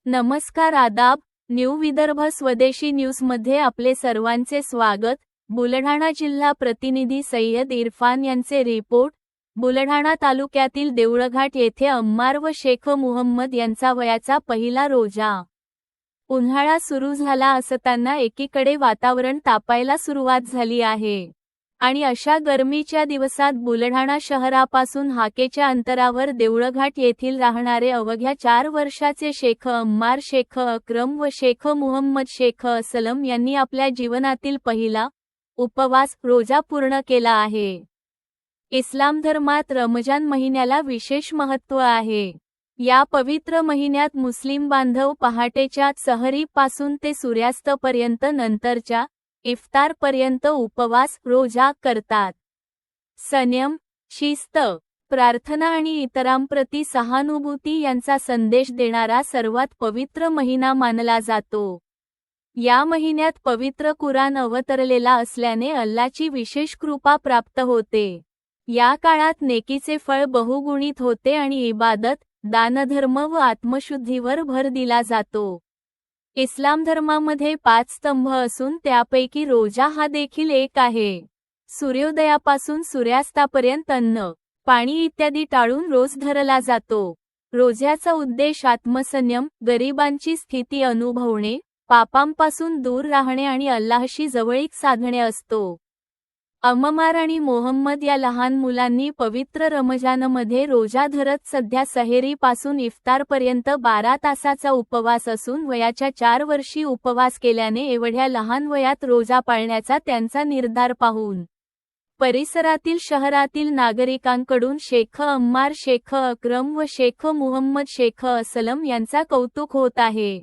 नमस्कार आदाब, न्यू विदर्भ स्वदेशी न्यूजमध्ये आपले सर्वांचे स्वागत। बुलढाणा जिल्हा प्रतिनिधी सय्यद इरफान यांचे रिपोर्ट। बुलढाणा तालुक्यातील देऊळघाट येथे अम्मार व शेख मुहम्मद यांचा वयाचा पहिला रोजा। उन्हाळा सुरू झाला असताना एकीकडे वातावरण तापायला सुरुवात झाली आहे आणि अशा गरमीच्या दिवसात बुलढाणा शहरापासून हाकेच्या अंतरावर देऊळघाट येथील राहणारे अवघ्या 4 वर्षाचे शेख अम्मार शेख अक्रम व शेख मुहम्मद शेख असलम यांनी आपल्या जीवनातील पहिला उपवास रोजा पूर्ण केला आहे। इस्लाम धर्मात रमजान महिन्याला विशेष महत्त्व आहे। या पवित्र महिन्यात मुस्लिम बांधव पहाटेच्या सहरी पासून ते सूर्यास्तापर्यंत नंतरच्या इफ्तार पर्यंत उपवास रोजा करतात। संयम, शिस्त, प्रार्थना आणि इतरांप्रती सहानुभूती यांचा संदेश देणारा सर्वात पवित्र महिना मानला जातो। या महिन्यात पवित्र कुराण अवतरलेला असल्याने अल्लाची विशेष कृपा प्राप्त होते। या काळात नेकीचे फळ बहुगुणित होते आणि इबादत, दानधर्म व आत्मशुद्धीवर भर दिला जातो। इस्लाम धर्मामध्ये 5 स्तंभ असून त्यापैकी रोजा हा देखील एक आहे। सूर्योदयापासून सूर्यास्तापर्यंत अन्न, पाणी इत्यादी टाळून रोज धरला जातो। रोज्याचा उद्देश आत्मसंयम, गरिबांची स्थिती अनुभवणे, पापांपासून दूर राहणे आणि अल्लाहशी जवळीक साधणे असतो। अम्मार आणि मोहम्मद या लहान मुलांनी पवित्र रमजानमध्ये रोजा धरत सध्या सहेरीपासून इफ्तारपर्यंत 12 तासाचा उपवास असून वयाच्या 4 वर्षी उपवास केल्याने एवढ्या लहान वयात रोजा पाळण्याचा त्यांचा निर्धार पाहून परिसरातील शहरातील नागरिकांकडून शेख अम्मार शेख अक्रम व शेख मुहम्मद शेख असलम यांचा कौतुक होत आहे।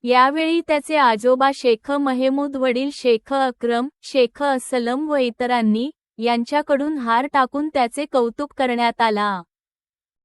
यावेळी त्याचे आजोबा शेख महमूद, वडील शेख अक्रम, शेख असलम व इतरांनी यांच्याकडून हार टाकून त्याचे कौतुक करण्यात आला।